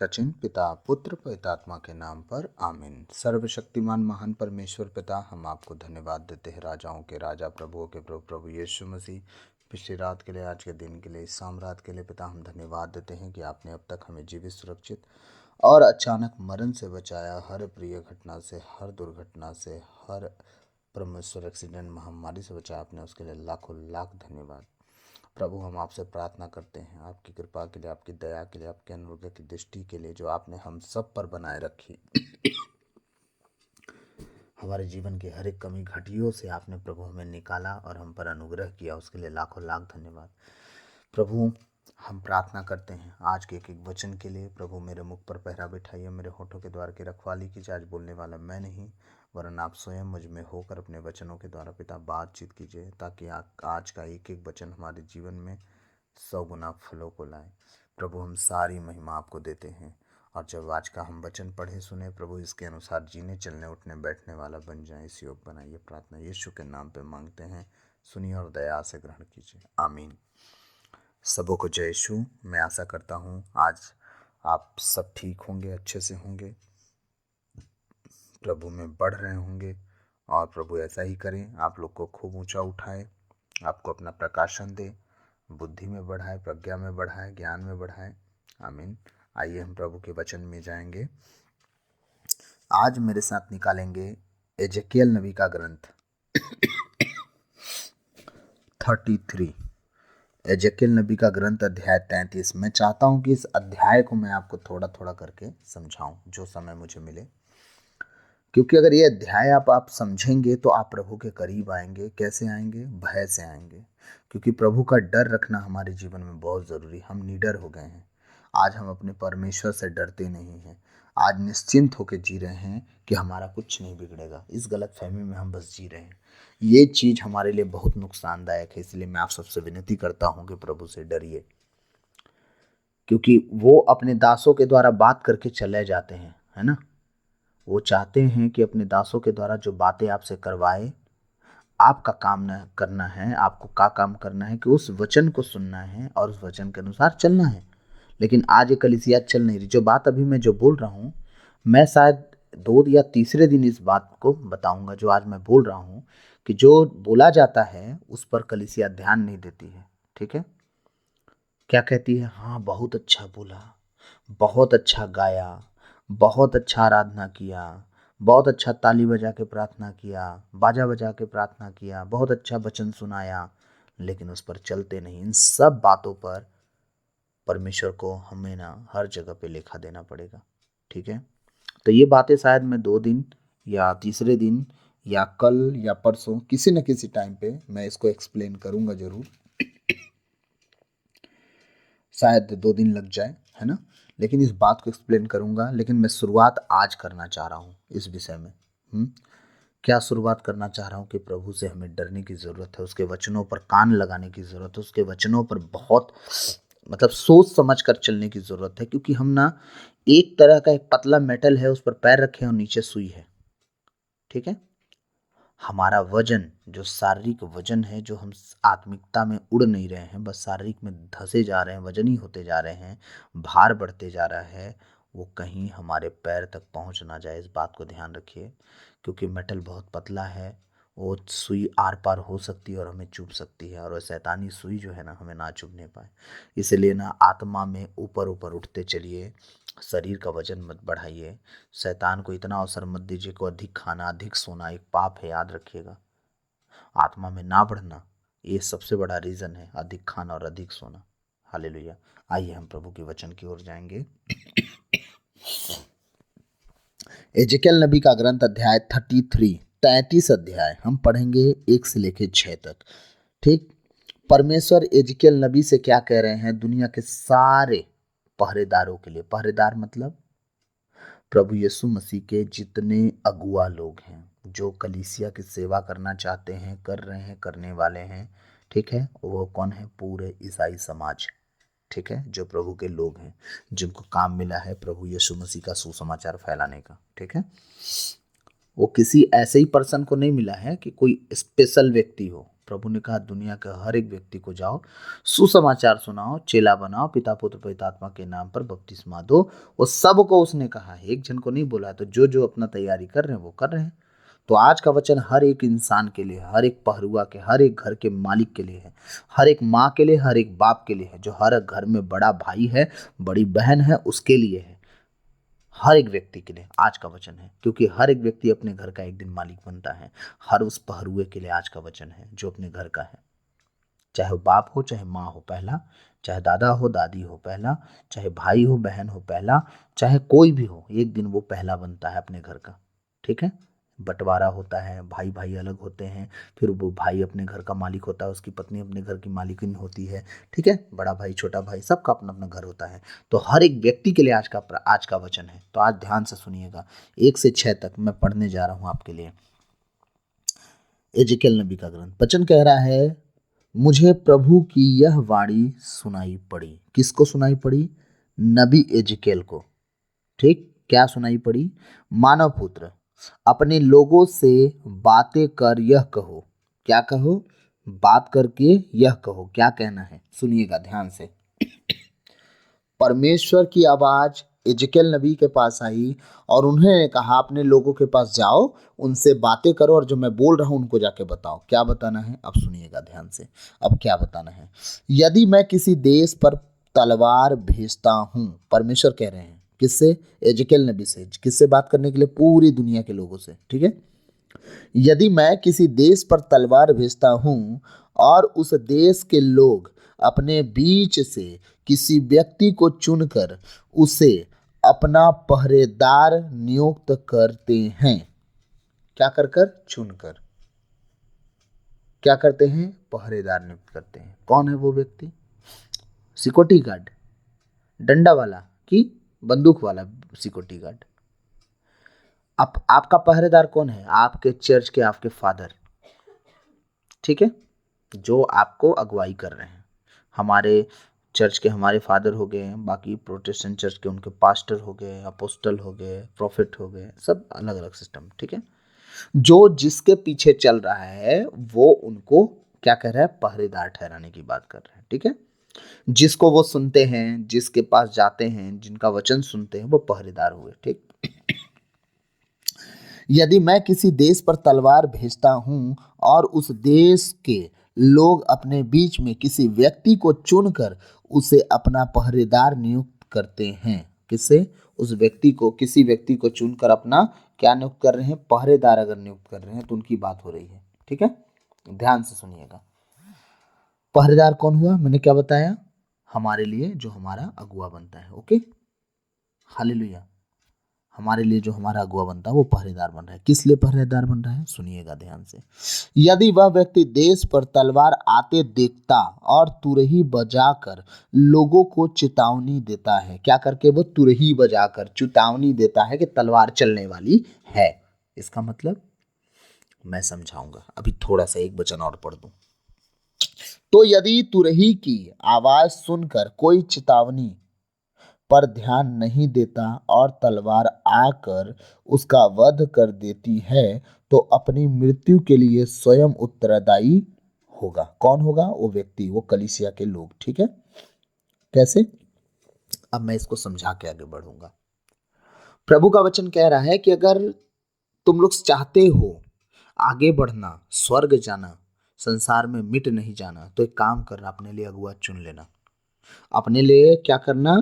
सचिन पिता पुत्र पवित्रात्मा के नाम पर आमीन। सर्वशक्तिमान महान परमेश्वर पिता, हम आपको धन्यवाद देते हैं, राजाओं के राजा प्रभुओं के प्रभु प्रभु यीशु मसीह, पिछली रात के लिए, आज के दिन के लिए, इस शाम रात के लिए पिता हम धन्यवाद देते हैं कि आपने अब तक हमें जीवित, सुरक्षित और अचानक मरण से बचाया। हर प्रिय घटना से, हर दुर्घटना से, हर परमेश्वर एक्सीडेंट महामारी से बचाया आपने, उसके लिए लाखों लाख धन्यवाद। प्रभु हम आपसे प्रार्थना करते हैं आपकी कृपा के लिए, आपकी दया के लिए, आपके अनुग्रह की दृष्टि के लिए जो आपने हम सब पर बनाए रखी। हमारे जीवन की हर एक कमी घटियों से आपने प्रभु हमें निकाला और हम पर अनुग्रह किया, उसके लिए लाखों लाख धन्यवाद। प्रभु हम प्रार्थना करते हैं आज के एक एक वचन के लिए। प्रभु मेरे मुख पर पहरा बिठाइए, मेरे होठों के द्वार की रखवाली कीजिए। आज बोलने वाला मैं नहीं वरन आप स्वयं मुझ में होकर अपने वचनों के द्वारा पिता बातचीत कीजिए, ताकि आज का एक एक वचन हमारे जीवन में 100 गुना फलों को लाए। प्रभु हम सारी महिमा आपको देते हैं, और जब आज का हम वचन पढ़े सुने प्रभु, इसके अनुसार जीने चलने उठने बैठने वाला बन जाए, इस योग बनाइए। प्रार्थना यीशु के नाम पे मांगते हैं, सुनिए और दया से ग्रहण कीजिए, आमीन। सबों को जय यीशु। मैं आशा करता हूँ आज आप सब ठीक होंगे, अच्छे से होंगे, प्रभु में बढ़ रहे होंगे, और प्रभु ऐसा ही करें, आप लोग को खूब ऊंचा उठाए, आपको अपना प्रकाशन दे, बुद्धि में बढ़ाए, प्रज्ञा में बढ़ाए, ज्ञान में बढ़ाए, आमीन। आइए हम प्रभु के वचन में जाएंगे। आज मेरे साथ निकालेंगे एजेकियल नबी का ग्रंथ 33, एजेकियल नबी का ग्रंथ अध्याय 33। मैं चाहता हूं कि इस अध्याय को मैं आपको थोड़ा थोड़ा करके समझाऊं, जो समय मुझे मिले, क्योंकि अगर ये अध्याय आप समझेंगे तो आप प्रभु के करीब आएंगे। कैसे आएंगे? भय से आएंगे, क्योंकि प्रभु का डर रखना हमारे जीवन में बहुत ज़रूरी। हम निडर हो गए हैं, आज हम अपने परमेश्वर से डरते नहीं हैं। आज निश्चिंत होकर जी रहे हैं कि हमारा कुछ नहीं बिगड़ेगा। इस गलत फहमी में हम बस जी रहे हैं। ये चीज़ हमारे लिए बहुत नुकसानदायक है। इसलिए मैं आप सबसे विनती करता हूँ कि प्रभु से डरिए, क्योंकि वो अपने दासों के द्वारा बात करके चले जाते हैं, है ना। वो चाहते हैं कि अपने दासों के द्वारा जो बातें आपसे करवाए, आपका काम न करना है। आपको क्या काम करना है कि उस वचन को सुनना है और उस वचन के अनुसार चलना है। लेकिन आज ये कलीसिया चल नहीं रही। जो बात अभी मैं जो बोल रहा हूँ, मैं शायद 2 या तीसरे दिन इस बात को बताऊंगा। जो आज मैं बोल रहा हूँ कि जो बोला जाता है उस पर कलीसिया ध्यान नहीं देती है। ठीक है, क्या कहती है? हाँ, बहुत अच्छा बोला, बहुत अच्छा गाया, बहुत अच्छा आराधना किया, बहुत अच्छा ताली बजा के प्रार्थना किया, बाजा बजा के प्रार्थना किया, बहुत अच्छा वचन सुनाया, लेकिन उस पर चलते नहीं। इन सब बातों पर परमेश्वर को हमें ना हर जगह पे लेखा देना पड़ेगा। ठीक है, तो ये बातें शायद मैं 2 दिन या तीसरे दिन या कल या परसों किसी न किसी टाइम पे मैं इसको एक्सप्लेन करूंगा जरूर। शायद 2 दिन लग जाए, है ना, लेकिन इस बात को एक्सप्लेन करूंगा। लेकिन मैं शुरुआत आज करना चाह रहा हूँ इस विषय में। क्या शुरुआत करना चाह रहा हूँ कि प्रभु से हमें डरने की ज़रूरत है, उसके वचनों पर कान लगाने की ज़रूरत है, उसके वचनों पर बहुत सोच समझ कर चलने की ज़रूरत है। क्योंकि हम ना एक तरह का एक पतला मेटल है, उस पर पैर रखे और नीचे सुई है। ठीक है, हमारा वजन जो शारीरिक वजन है, जो हम आत्मिकता में उड़ नहीं रहे हैं, बस शारीरिक में धंसे जा रहे हैं, वजनी होते जा रहे हैं, भार बढ़ते जा रहा है, वो कहीं हमारे पैर तक पहुंच ना जाए। इस बात को ध्यान रखिए, क्योंकि मेटल बहुत पतला है, वो सुई आर पार हो सकती है और हमें चुभ सकती है, और वह शैतानी सुई जो है ना हमें ना चुभने पाए। इसलिए ना आत्मा में ऊपर ऊपर उठते चलिए, शरीर का वजन मत बढ़ाइए। शैतान को इतना अवसर मत दीजिए कि अधिक खाना अधिक सोना एक पाप है, याद रखिएगा। आत्मा में ना बढ़ना ये सबसे बड़ा रीजन है, अधिक खाना और अधिक सोना। हालेलुया। आइए हम प्रभु के वचन की ओर जाएंगे। एजेकियल नबी का ग्रंथ अध्याय 33 अध्याय हम पढ़ेंगे 1 से लेकर 6 तक। ठीक, परमेश्वर एजेकियल नबी से क्या कह रहे हैं? दुनिया के सारे पहरेदारों के लिए, पहरेदार मतलब प्रभु यीशु मसीह के जितने अगुआ लोग हैं, जो कलीसिया की सेवा करना चाहते हैं, कर रहे हैं, करने वाले हैं। ठीक है, वो कौन है? पूरे ईसाई समाज। ठीक है, जो प्रभु के लोग हैं, जिनको काम मिला है प्रभु यीशु मसीह का सुसमाचार फैलाने का। ठीक है, वो किसी ऐसे ही पर्सन को नहीं मिला है कि कोई स्पेशल व्यक्ति हो। प्रभु ने कहा दुनिया के हर एक व्यक्ति को जाओ, सुसमाचार सुनाओ, चेला बनाओ, पिता पुत्र पवित्र आत्मा के नाम पर बपतिस्मा दो। वो सबको उसने कहा है, एक जन को नहीं बोला। तो जो जो अपना तैयारी कर रहे हैं वो कर रहे हैं। तो आज का वचन हर एक इंसान के लिए, हर एक पहरुआ के, हर एक घर के मालिक के लिए है, हर एक माँ के लिए, हर एक बाप के लिए है, जो हर घर में बड़ा भाई है, बड़ी बहन है, उसके लिए है। हर एक व्यक्ति के लिए आज का वचन है, क्योंकि हर एक व्यक्ति अपने घर का एक दिन मालिक बनता है। हर उस पहरुए के लिए आज का वचन है जो अपने घर का है, चाहे वो बाप हो, चाहे माँ हो पहला, चाहे दादा हो, दादी हो पहला, चाहे भाई हो, बहन हो पहला, चाहे कोई भी हो, एक दिन वो पहला बनता है अपने घर का। ठीक है। बंटवारा होता है, भाई भाई अलग होते हैं, फिर वो भाई अपने घर का मालिक होता है, उसकी पत्नी अपने घर की मालिकिन होती है। ठीक है। बड़ा भाई, छोटा भाई, सबका अपना अपना घर होता है। तो हर एक व्यक्ति के लिए आज का वचन है। तो आज ध्यान से सुनिएगा, 1 से 6 तक मैं पढ़ने जा रहा हूं आपके लिए। एजेकियल नबी का ग्रंथ। वचन कह रहा है, मुझे प्रभु की यह वाणी सुनाई पड़ी। किसको सुनाई पड़ी? नबी एजेकियल को। ठीक। क्या सुनाई पड़ी? मानव पुत्र, अपने लोगों से बातें कर यह कहो। क्या कहो? बात करके यह कहो। क्या कहना है? सुनिएगा ध्यान से। परमेश्वर की आवाज एजेकियल नबी के पास आई और उन्होंने कहा, अपने लोगों के पास जाओ, उनसे बातें करो और जो मैं बोल रहा हूं उनको जाके बताओ। क्या बताना है? अब सुनिएगा ध्यान से। अब क्या बताना है? यदि मैं किसी देश पर तलवार भेजता हूं, परमेश्वर कह रहे हैं, किससे? एजेकियल नबी से। किससे बात करने के लिए? पूरी दुनिया के लोगों से। ठीक है। यदि मैं किसी देश पर तलवार भेजता हूं और उस देश के लोग अपने बीच से किसी व्यक्ति को चुनकर उसे अपना पहरेदार नियुक्त करते हैं। क्या कर कर? चुनकर। क्या करते हैं? पहरेदार नियुक्त करते हैं। कौन है वो व्यक्ति? सिक्योरिटी गार्ड, डंडा वाला कि बंदूक वाला सिक्योरिटी गार्ड? आपका पहरेदार कौन है? आपके चर्च के, आपके फादर। ठीक है। जो आपको अगुवाई कर रहे हैं। हमारे चर्च के हमारे फादर हो गए, बाकी प्रोटेस्टेंट चर्च के उनके पास्टर हो गए, अपोस्टल हो गए, प्रॉफिट हो गए, सब अलग अलग सिस्टम। ठीक है। जो जिसके पीछे चल रहा है वो उनको क्या कह रहा है? पहरेदार ठहराने की बात कर रहे हैं। ठीक है। जिसको वो सुनते हैं, जिसके पास जाते हैं, जिनका वचन सुनते हैं, वो पहरेदार हुए। ठीक। यदि मैं किसी देश पर तलवार भेजता हूं और उस देश के लोग अपने बीच में किसी व्यक्ति को चुनकर उसे अपना पहरेदार नियुक्त करते हैं। किससे? उस व्यक्ति को, किसी व्यक्ति को चुनकर अपना क्या नियुक्त कर रहे हैं? पहरेदार अगर नियुक्त कर रहे हैं तो उनकी बात हो रही है। ठीक है। ध्यान से सुनिएगा। पहरेदार कौन हुआ? मैंने क्या बताया? हमारे लिए जो हमारा अगुआ बनता है। ओके। हालेलुया। हमारे लिए जो हमारा अगुआ बनता है वो पहरेदार बन रहा है। किस लिए पहरेदार बन रहा है? सुनिएगा ध्यान से। यदि वह व्यक्ति देश पर तलवार आते देखता और तुरही बजाकर लोगों को चेतावनी देता है। क्या करके? वो तुरही बजाकर चेतावनी देता है कि तलवार चलने वाली है। इसका मतलब मैं समझाऊंगा। अभी थोड़ा सा एक वचन और पढ़ दूं। तो यदि तुरही की आवाज सुनकर कोई चेतावनी पर ध्यान नहीं देता और तलवार आकर उसका वध कर देती है, तो अपनी मृत्यु के लिए स्वयं उत्तरदायी होगा। कौन होगा? वो व्यक्ति, वो कलीसिया के लोग। ठीक है। कैसे? अब मैं इसको समझा के आगे बढ़ूंगा। प्रभु का वचन कह रहा है कि अगर तुम लोग चाहते हो आगे बढ़ना, स्वर्ग जाना, संसार में मिट नहीं जाना, तो एक काम करना, अपने लिए अगुआ चुन लेना। अपने लिए क्या करना?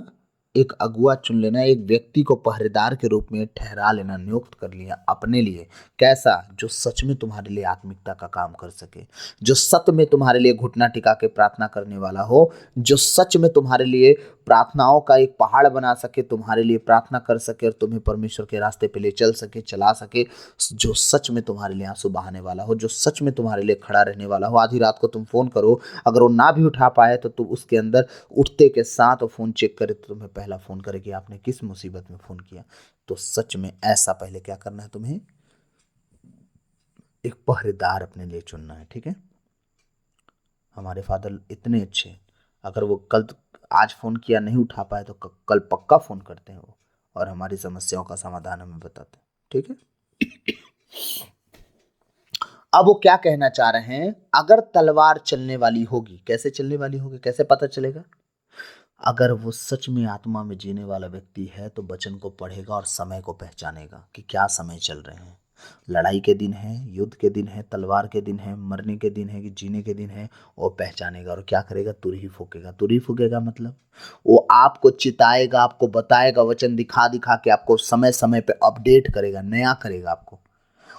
एक अगुआ चुन लेना, एक व्यक्ति को पहरेदार के रूप में ठहरा लेना, नियुक्त कर लिया अपने लिए। कैसा? जो सच में तुम्हारे लिए आत्मिकता का काम कर सके, जो सत्य में तुम्हारे लिए घुटना टिका के प्रार्थना करने वाला हो, जो सच में तुम्हारे लिए प्रार्थनाओं का एक पहाड़ बना सके, तुम्हारे लिए प्रार्थना कर सके और तुम्हें परमेश्वर के रास्ते पे ले चल सके, चला सके। जो सच में तुम्हारे लिए आंसू बहाने वाला हो, जो सच में तुम्हारे लिए खड़ा रहने वाला हो। आधी रात को तुम फोन करो, अगर वो ना भी उठा पाए तो तुम उसके अंदर उठते के साथ फोन चेक करे तो तुम्हें पहला फोन करे कि आपने किस मुसीबत में फोन किया। तो सच में ऐसा पहले क्या करना है? तुम्हें एक पहरेदार अपने लिए चुनना है। ठीक है। हमारे फादर इतने अच्छे, अगर वो कल आज फोन किया नहीं उठा पाए तो कल पक्का फोन करते हैं वो, और हमारी समस्याओं का समाधान हमें बताते हैं। ठीक है। अब वो क्या कहना चाह रहे हैं, अगर तलवार चलने वाली होगी, कैसे चलने वाली होगी, कैसे पता चलेगा? अगर वो सच में आत्मा में जीने वाला व्यक्ति है तो वचन को पढ़ेगा और समय को पहचानेगा कि क्या समय चल रहे हैं। लड़ाई के दिन है, युद्ध के दिन है, तलवार के दिन है, मरने के दिन है कि जीने के दिन है, वो पहचानेगा और क्या करेगा, तुरही फूकेगा। तुरही फूकेगा मतलब वो आपको चिताएगा, आपको बताएगा, वचन दिखा दिखा के आपको समय समय पे अपडेट करेगा, नया करेगा आपको,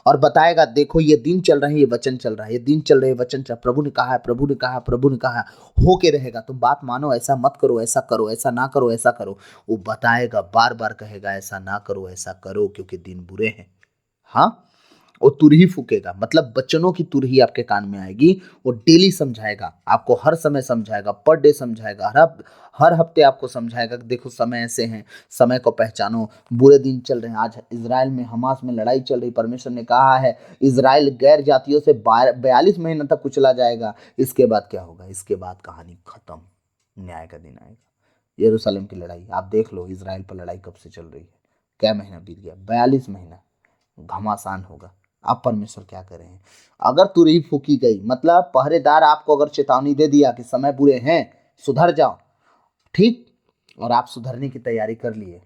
और बताएगा देखो ये दिन चल रहे हैं, ये वचन चल रहा है, ये दिन चल रहे हैं, वचन चल, प्रभु ने कहा है, प्रभु ने कहा, प्रभु ने कहा, हो के रहेगा, तुम बात मानो, ऐसा मत करो, ऐसा करो, ऐसा ना करो, ऐसा करो। वो बताएगा, बार बार कहेगा ऐसा ना करो, ऐसा करो, क्योंकि दिन बुरे हैं। हाँ, वो तुरही फूकेगा मतलब बच्चनों की तुरही आपके कान में आएगी। वो डेली समझाएगा आपको, हर समय समझाएगा, पर डे समझाएगा, हर हफ्ते आपको समझाएगा कि देखो समय ऐसे हैं, समय को पहचानो, बुरे दिन चल रहे हैं। आज इजराइल में हमास में लड़ाई चल रही, परमेश्वर ने कहा है इजराइल गैर जातियों से 42 महीने तक कुचला जाएगा। इसके बाद क्या होगा? इसके बाद कहानी खत्म, न्याय का दिन आएगा। यरूशलेम की लड़ाई आप देख लो, इजराइल पर लड़ाई कब से चल रही है, क्या महीना बीत गया, 42 महीना, घमासान होगा। अब परमेश्वर क्या कर रहे हैं, अगर तुरही फूकी गई मतलब पहरेदार आपको अगर चेतावनी दे दिया कि समय बुरे हैं, सुधर जाओ, ठीक, और आप सुधरने की तैयारी कर लिए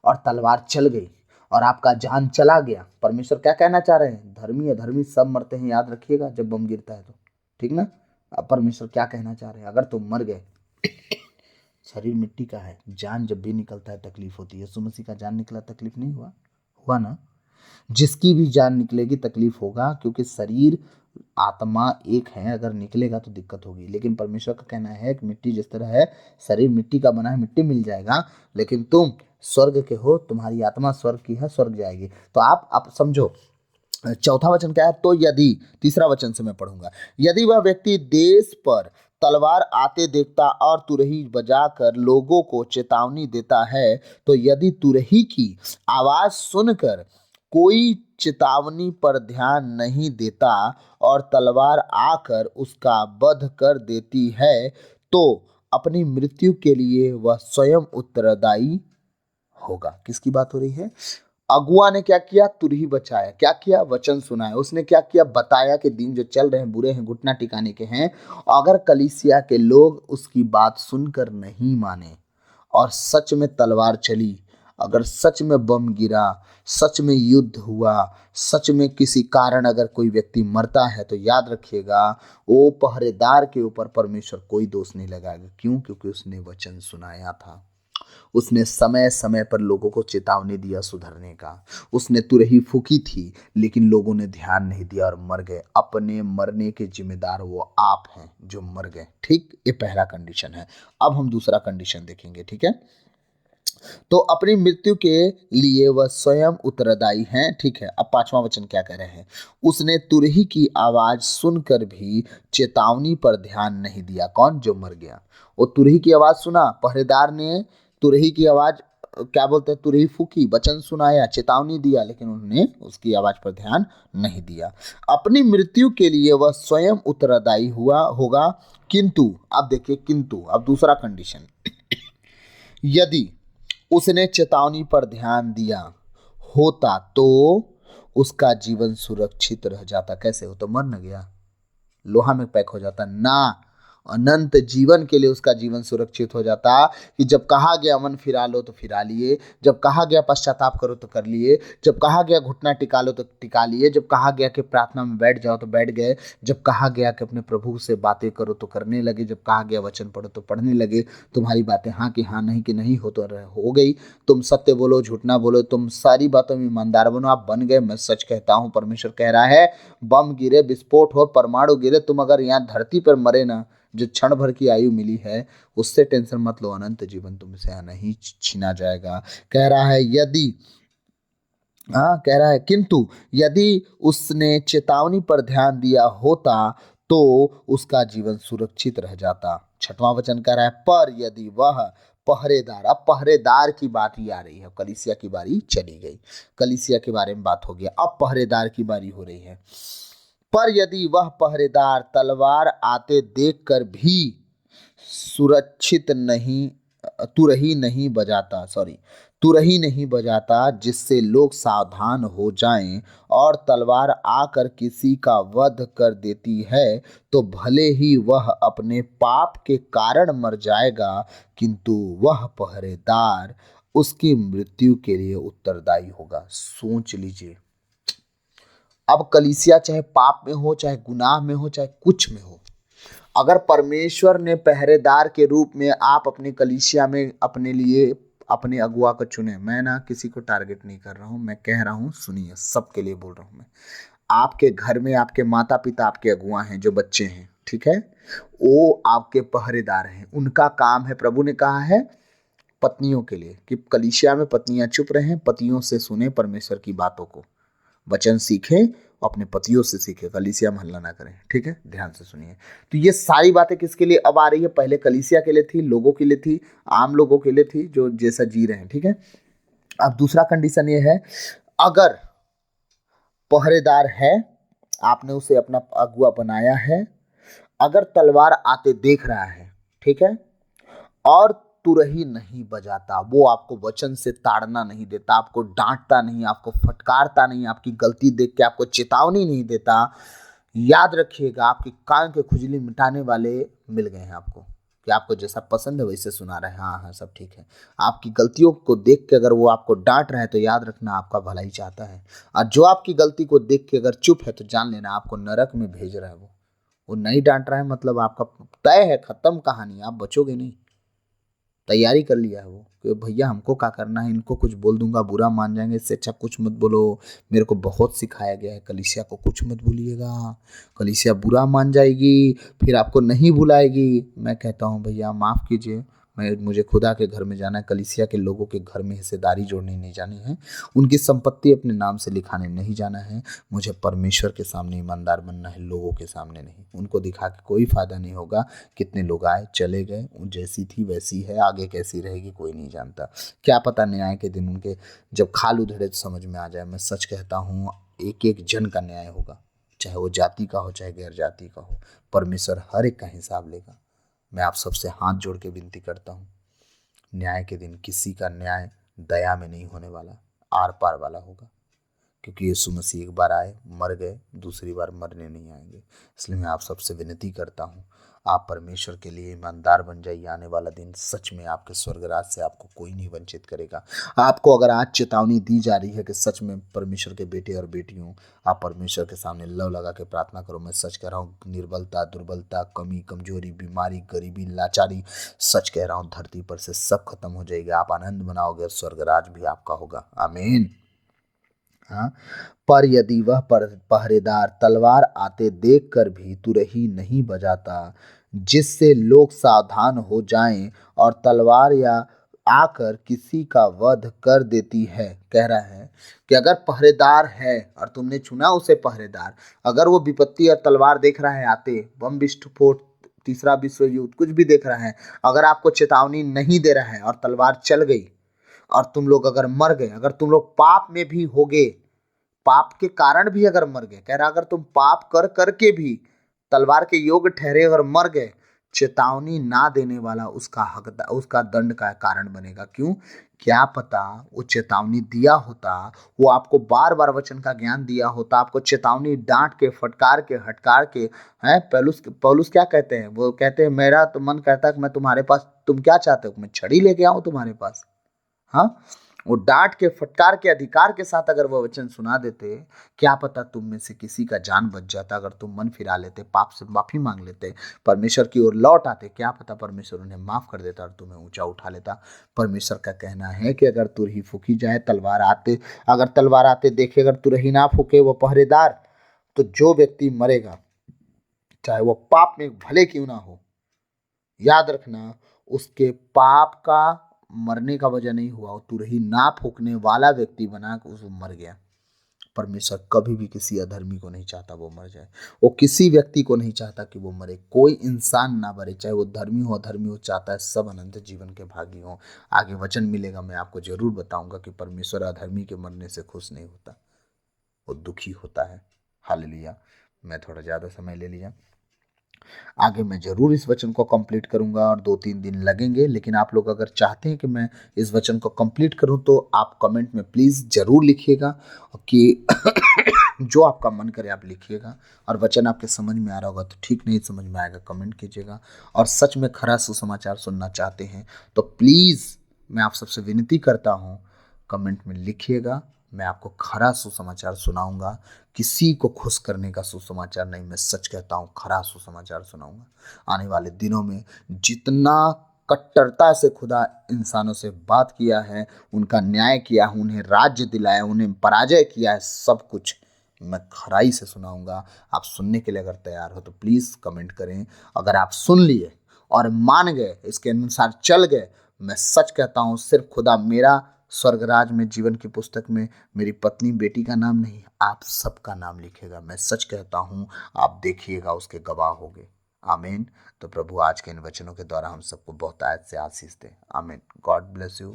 और तलवार चल गई और आपका जान चला गया, परमेश्वर क्या कहना चाह रहे हैं, धर्मी अधर्मी सब मरते हैं, याद रखिएगा जब बम गिरता है तो, ठीक ना। अब परमेश्वर क्या कहना चाह रहे हैं, अगर तुम मर गए, शरीर मिट्टी का है, जान जब भी निकलता है तकलीफ होती है। यीशु मसीह का जान निकला, तकलीफ नहीं हुआ? हुआ ना। जिसकी भी जान निकलेगी तकलीफ होगा, क्योंकि शरीर आत्मा एक है, अगर निकलेगा तो दिक्कत होगी। लेकिन परमेश्वर का कहना है कि मिट्टी जिस तरह है, शरीर मिट्टी का बना है, मिट्टी मिल जाएगा, लेकिन तुम स्वर्ग के हो, तुम्हारी आत्मा स्वर्ग की है, स्वर्ग जाएगी। तो आप समझो, चौथा वचन क्या है, तो यदि, तीसरा वचन से मैं पढ़ूंगा, यदि वह व्यक्ति देश पर तलवार आते देखता और तुरही बजाकर लोगों को चेतावनी देता है, तो यदि तुरही की आवाज सुनकर कोई चेतावनी पर ध्यान नहीं देता और तलवार आकर उसका वध कर देती है, तो अपनी मृत्यु के लिए वह स्वयं उत्तरदायी होगा। किसकी बात हो रही है? अगुआ ने क्या किया, तुरही बचाया, क्या किया, वचन सुनाया, उसने क्या किया, बताया कि दिन जो चल रहे हैं बुरे हैं, घुटना टिकाने के हैं। अगर कलीसिया के लोग उसकी बात सुनकर नहीं माने और सच में तलवार चली, अगर सच में बम गिरा, सच में युद्ध हुआ, सच में किसी कारण अगर कोई व्यक्ति मरता है, तो याद रखिएगा वो पहरेदार के ऊपर परमेश्वर कोई दोष नहीं लगाएगा। क्यों? क्योंकि उसने वचन सुनाया था, उसने समय समय पर लोगों को चेतावनी दिया सुधरने का, उसने तुरही फूकी थी, लेकिन लोगों ने ध्यान नहीं दिया और मर गए। अपने मरने के जिम्मेदार वो आप हैं जो मर गए, ठीक। ये पहला कंडीशन है। अब हम दूसरा कंडीशन देखेंगे, ठीक है। तो अपनी मृत्यु के लिए वह स्वयं उत्तरदायी हैं, ठीक है। अब पांचवा वचन क्या कह रहे हैं, उसने तुरही की आवाज सुनकर भी चेतावनी पर ध्यान नहीं दिया। कौन? जो मर गया। वो तुरही की आवाज सुना, पहरेदार ने तुरही की आवाज, क्या बोलते हैं, तुरही फूकी, वचन सुनाया, चेतावनी दिया, लेकिन उन्होंने उसकी आवाज पर ध्यान नहीं दिया। अपनी मृत्यु के लिए वह स्वयं उत्तरदायी हुआ होगा, किंतु, अब देखिए किंतु, अब दूसरा कंडीशन, यदि उसने चेतावनी पर ध्यान दिया होता तो उसका जीवन सुरक्षित रह जाता। कैसे? हो तो मर न गया, लोहा में पैक हो जाता ना, अनंत जीवन के लिए उसका जीवन सुरक्षित हो जाता। कि जब कहा गया मन फिरा लो तो फिरा लिए, जब कहा गया पश्चाताप करो तो कर लिए, जब कहा गया घुटना टिका लो तो टिका लिए, जब कहा गया कि प्रार्थना में बैठ जाओ तो बैठ गए, जब कहा गया कि अपने प्रभु से बातें करो तो करने लगे, जब कहा गया वचन पढ़ो तो पढ़ने लगे। तुम्हारी बातें हाँ कि हाँ, नहीं कि नहीं हो तो हो गई। तुम सत्य बोलो, झूठ ना बोलो, तुम सारी बातों में ईमानदार बनो, आप बन गए। मैं सच कहता हूँ, परमेश्वर कह रहा है, बम गिरे, विस्फोट हो, परमाणु गिरे, तुम अगर यहाँ धरती पर मरे ना, जो क्षण भर की आयु मिली है उससे टेंशन मत लो, अनंत जीवन तुमसे नहीं छीना जाएगा। कह रहा है यदि, कह रहा है किंतु यदि उसने चेतावनी पर ध्यान दिया होता तो उसका जीवन सुरक्षित रह जाता। छठवां वचन कह रहा है, पर यदि वह पहरेदार, अब पहरेदार की बात ही आ रही है, कलीसिया की बारी चली गई, कलीसिया के बारे में बात हो गया, अब पहरेदार की बारी हो रही है। पर यदि वह पहरेदार तलवार आते देखकर भी सुरक्षित नहीं, तुरही नहीं बजाता, सॉरी, तुरही नहीं बजाता जिससे लोग सावधान हो जाएं, और तलवार आकर किसी का वध कर देती है तो भले ही वह अपने पाप के कारण मर जाएगा, किंतु वह पहरेदार उसकी मृत्यु के लिए उत्तरदायी होगा। सोच लीजिए, अब कलीसिया चाहे पाप में हो, चाहे गुनाह में हो, चाहे कुछ में हो, अगर परमेश्वर ने पहरेदार के रूप में आप अपने कलीसिया में अपने लिए अपने अगुआ को चुने। मैं ना किसी को टारगेट नहीं कर रहा हूं, मैं कह रहा हूं, सुनिए, सबके लिए बोल रहा हूं मैं। आपके घर में आपके माता पिता आपके अगुआ हैं, जो बच्चे हैं, ठीक है, वो आपके पहरेदार हैं। उनका काम है, प्रभु ने कहा है पत्नियों के लिए कि कलीसिया में पत्नियां चुप रहें, पतियों से सुने परमेश्वर की बातों को, वचन सीखें, अपने पतियों से सीखे, कलीसिया में हल्ला ना करें। ठीक है, ध्यान से सुनिए। तो ये सारी बातें किसके लिए अब आ रही है? पहले कलीसिया के लिए थी, लोगों के लिए थी, आम लोगों के लिए थी जो जैसा जी रहे हैं। ठीक है, अब दूसरा कंडीशन ये है, अगर पहरेदार है, आपने उसे अपना अगुआ बनाया है, अगर तलवार आते देख रहा है, ठीक है, और तुरही नहीं बजाता, वो आपको वचन से ताड़ना नहीं देता, आपको डांटता नहीं, आपको फटकारता नहीं, आपकी गलती देख के आपको चेतावनी नहीं देता, याद रखिएगा, आपके कान के खुजली मिटाने वाले मिल गए हैं आपको, कि आपको जैसा पसंद है वैसे सुना रहे हैं, हाँ हाँ सब ठीक है। आपकी गलतियों को देख के अगर वो आपको डांट रहा है तो याद रखना आपका भला ही चाहता है, और जो आपकी गलती को देख के अगर चुप है तो जान लेना आपको नरक में भेज रहा है। वो नहीं डांट रहा है मतलब आपका तय है, खत्म कहानी, आप बचोगे नहीं। तैयारी कर लिया है वो कि भैया हमको क्या करना है, इनको कुछ बोल दूंगा बुरा मान जाएंगे, इससे अच्छा कुछ मत बोलो। मेरे को बहुत सिखाया गया है कलीसिया को कुछ मत बोलिएगा, कलीसिया बुरा मान जाएगी, फिर आपको नहीं बुलाएगी। मैं कहता हूँ भैया माफ़ कीजिए, मुझे खुदा के घर में जाना है, कलीसिया के लोगों के घर में हिस्सेदारी जोड़नी नहीं जानी है, उनकी संपत्ति अपने नाम से लिखाने नहीं जाना है। मुझे परमेश्वर के सामने ईमानदार बनना है, लोगों के सामने नहीं। उनको दिखा के कोई फायदा नहीं होगा। कितने लोग आए चले गए, जैसी थी वैसी है, आगे कैसी रहेगी कोई नहीं जानता। क्या पता न्याय के दिन उनके जब खाल उधड़े तो समझ में आ जाए। मैं सच कहता हूँ, एक एक जन का न्याय होगा, चाहे वो जाति का हो चाहे गैर जाति का हो। परमेश्वर हर एक का हिसाब लेगा। मैं आप सबसे हाथ जोड़ के विनती करता हूँ, न्याय के दिन किसी का न्याय दया में नहीं होने वाला, आर पार वाला होगा। क्योंकि यीशु मसीह एक बार आए, मर गए, दूसरी बार मरने नहीं आएंगे। इसलिए मैं आप सबसे विनती करता हूँ, आप परमेश्वर के लिए ईमानदार बन जाइए। आने वाला दिन सच में आपके स्वर्गराज से आपको कोई नहीं वंचित करेगा। आपको अगर आज चेतावनी दी जा रही है कि सच में परमेश्वर के बेटे और बेटियों, आप परमेश्वर के सामने लव लगा के प्रार्थना करो। मैं सच कह रहा हूँ, निर्बलता, दुर्बलता, कमी, कमजोरी, बीमारी, गरीबी, लाचारी, सच कह रहा हूँ, धरती पर से सब खत्म हो जाएगा। आप आनंद मनाओगे और स्वर्गराज भी आपका होगा। आमीन। हाँ, पर यदि वह पहरेदार तलवार आते देखकर भी तुरही नहीं बजाता जिससे लोग सावधान हो जाएं, और तलवार या आकर किसी का वध कर देती है, कह रहा है कि अगर पहरेदार है और तुमने चुना उसे पहरेदार, अगर वो विपत्ति और तलवार देख रहा है आते, बम विस्फोट, तीसरा विश्व युद्ध, कुछ भी देख रहा है, अगर आपको चेतावनी नहीं दे रहा है और तलवार चल गई और तुम लोग अगर मर गए, अगर तुम लोग पाप में भी होगे, पाप के कारण भी अगर मर गए, कह रहा अगर तुम पाप कर करके भी तलवार के योग्य ठहरे अगर मर गए, चेतावनी ना देने वाला उसका हक, उसका दंड का कारण बनेगा। क्यों? क्या पता वो चेतावनी दिया होता, वो आपको बार बार वचन का ज्ञान दिया होता, आपको चेतावनी डांट के, फटकार के, हटकार के, हैं। पौलुस पौलुस क्या कहते हैं? वो कहते हैं मेरा तो मन कहता है कि मैं तुम्हारे पास, तुम क्या चाहते हो, मैं छड़ी लेके आऊं तुम्हारे पास? हाँ, वो डांट के, फटकार के, अधिकार के साथ अगर वो वचन सुना देते, क्या पता तुम में से किसी का जान बच जाता। अगर तुम मन फिरा लेते, पाप से माफी मांग लेते, परमेश्वर की ओर लौट आते, क्या पता परमेश्वर उन्हें माफ कर देता और तुम्हें ऊंचा उठा लेता। परमेश्वर का कहना है कि अगर तुरही फूकी जाए, तलवार आते, अगर तलवार आते देखे अगर तुरही ना फूके वो पहरेदार, तो जो व्यक्ति मरेगा, चाहे वो पाप में भले क्यों ना हो, याद रखना उसके पाप का मरने का वजह नहीं हुआ, वो तुरही ना फूकने वाला व्यक्ति बना कि उस मर गया। परमेश्वर कभी भी किसी अधर्मी को नहीं चाहता वो मर जाए, वो किसी व्यक्ति को नहीं चाहता कि वो मरे, कोई इंसान ना मरे, चाहे वो धर्मी हो अधर्मी हो, चाहता है सब अनंत जीवन के भागी हो। आगे वचन मिलेगा, मैं आपको जरूर बताऊंगा कि परमेश्वर अधर्मी के मरने से खुश नहीं होता, वो दुखी होता है। हालेलुया। मैं थोड़ा ज़्यादा समय ले लिया। आगे मैं ज़रूर इस वचन को कंप्लीट करूंगा और 2-3 दिन लगेंगे, लेकिन आप लोग अगर चाहते हैं कि मैं इस वचन को कंप्लीट करूं तो आप कमेंट में प्लीज़ ज़रूर लिखिएगा कि जो आपका मन करे आप लिखिएगा। और वचन आपके समझ में आ रहा होगा तो ठीक, नहीं समझ में आएगा कमेंट कीजिएगा। और सच में खरा सुसमाचार सुनना चाहते हैं तो प्लीज़ मैं आप सबसे विनती करता हूँ, कमेंट में लिखिएगा। मैं आपको खरा सुसमाचार सुनाऊंगा, किसी को खुश करने का सुसमाचार नहीं, मैं सच कहता हूँ खरा सुसमाचार सुनाऊंगा। आने वाले दिनों में जितना कट्टरता से खुदा इंसानों से बात किया है, उनका न्याय किया है, उन्हें राज्य दिलाया, उन्हें पराजय किया है, सब कुछ मैं खराई से सुनाऊंगा। आप सुनने के लिए अगर तैयार हो तो प्लीज़ कमेंट करें। अगर आप सुन लिए और मान गए, इसके अनुसार चल गए, मैं सच कहता हूँ सिर्फ खुदा मेरा स्वर्गराज में जीवन की पुस्तक में मेरी पत्नी बेटी का नाम नहीं, आप सबका नाम लिखेगा। मैं सच कहता हूँ, आप देखिएगा, उसके गवाह होंगे। आमीन। तो प्रभु आज के इन वचनों के द्वारा हम सबको बहुत आयत से आशीष दे। आमीन। God bless you.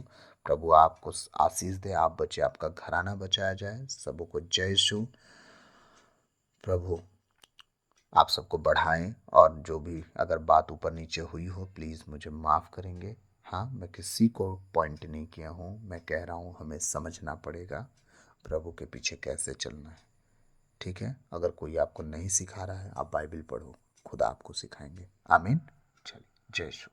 प्रभु आपको आशीष दे, आप बचे, आपका घराना बचाया जाए। सबको जय यीशु। प्रभु आप सबको बढ़ाएं, और जो भी अगर बात ऊपर नीचे हुई हो प्लीज़ मुझे माफ़ करेंगे। हाँ, मैं किसी को पॉइंट नहीं किया हूँ, मैं कह रहा हूँ हमें समझना पड़ेगा प्रभु के पीछे कैसे चलना है। ठीक है, अगर कोई आपको नहीं सिखा रहा है आप बाइबल पढ़ो, खुदा आपको सिखाएंगे। आमीन। चलिए, जय यीशु।